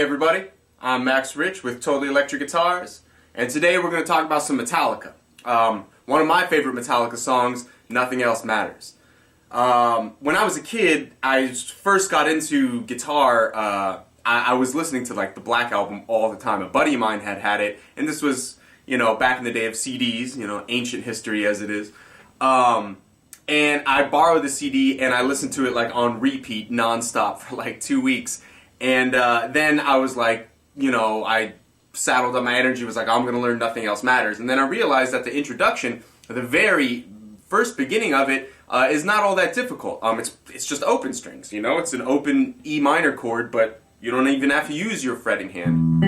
everybody, I'm Max Rich with Totally Electric Guitars, and today we're going to talk about some Metallica. One of my favorite Metallica songs, Nothing Else Matters. When I was a kid, I first got into guitar. I was listening to like the Black Album all the time. A buddy of mine had it, and this was, back in the day of CDs, ancient history as it is. And I borrowed the CD and I listened to it like on repeat, nonstop for like 2 weeks. And then I was like, I saddled up my energy, was like, I'm going to learn Nothing Else Matters. And then I realized that the introduction, the very first beginning of it, is not all that difficult. It's just open strings, it's an open E minor chord, but you don't even have to use your fretting hand.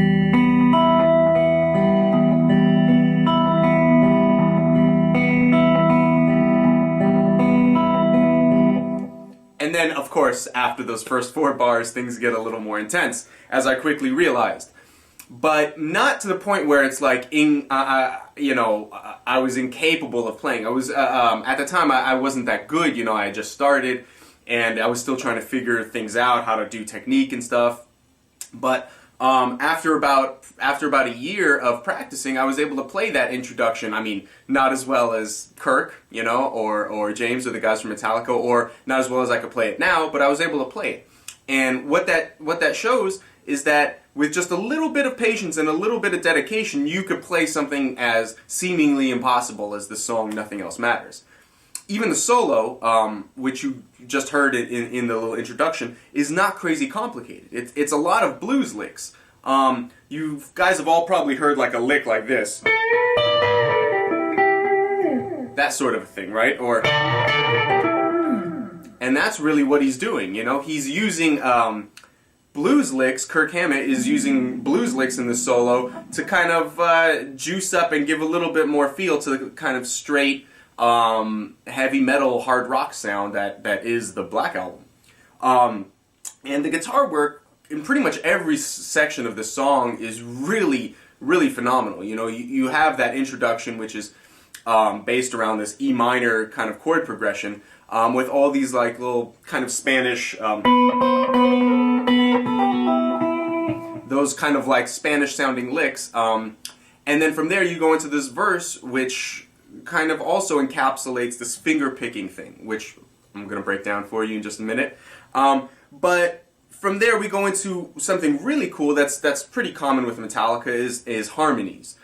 And then, of course, after those first 4 bars, things get a little more intense, as I quickly realized. But not to the point where it's like, I was incapable of playing. I was, at the time, I wasn't that good, I had just started, and I was still trying to figure things out, how to do technique and stuff. But after about a year of practicing, I was able to play that introduction. I mean, not as well as Kirk, or James, or the guys from Metallica, or not as well as I could play it now, but I was able to play it. And what that shows is that with just a little bit of patience and a little bit of dedication, you could play something as seemingly impossible as the song Nothing Else Matters. Even the solo, which you just heard in the little introduction, is not crazy complicated. It's a lot of blues licks. You guys have all probably heard like a lick like this. That sort of a thing, right? And that's really what he's doing, He's using blues licks. Kirk Hammett is using blues licks in the solo to kind of juice up and give a little bit more feel to the kind of straight heavy metal hard rock sound that is the Black Album. And the guitar work in pretty much every section of the song is really, really phenomenal. You have that introduction, which is based around this E minor kind of chord progression, with all these like little kind of Spanish, those kind of like Spanish sounding licks. And then from there you go into this verse, which kind of also encapsulates this finger picking thing, which I'm going to break down for you in just a minute. But from there we go into something really cool that's pretty common with Metallica is harmonies.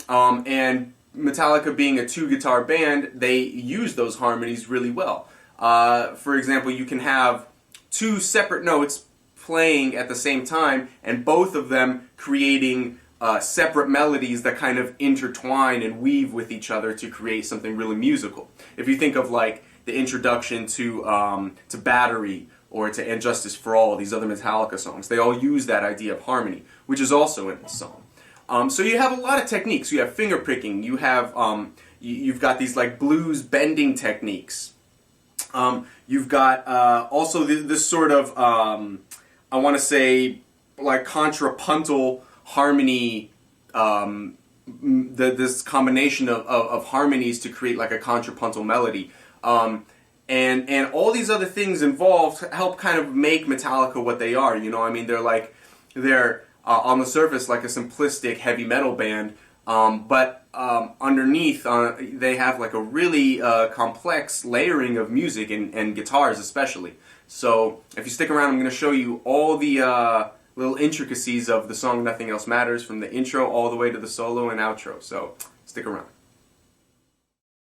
And Metallica being a 2-guitar band, they use those harmonies really well. For example, you can have 2 separate notes playing at the same time, and both of them creating separate melodies that kind of intertwine and weave with each other to create something really musical. If you think of like the introduction to Battery or to And Justice for All, these other Metallica songs, they all use that idea of harmony, which is also in this song. So you have a lot of techniques. You have finger picking. You have you've got these like blues bending techniques. You've got also this sort of I want to say like contrapuntal harmony, this combination of harmonies to create like a contrapuntal melody, and all these other things involved help kind of make Metallica what they are. They're on the surface like a simplistic heavy metal band, but underneath they have like a really complex layering of music and guitars especially. So if you stick around, I'm going to show you all the little intricacies of the song Nothing Else Matters, from the intro all the way to the solo and outro. So stick around.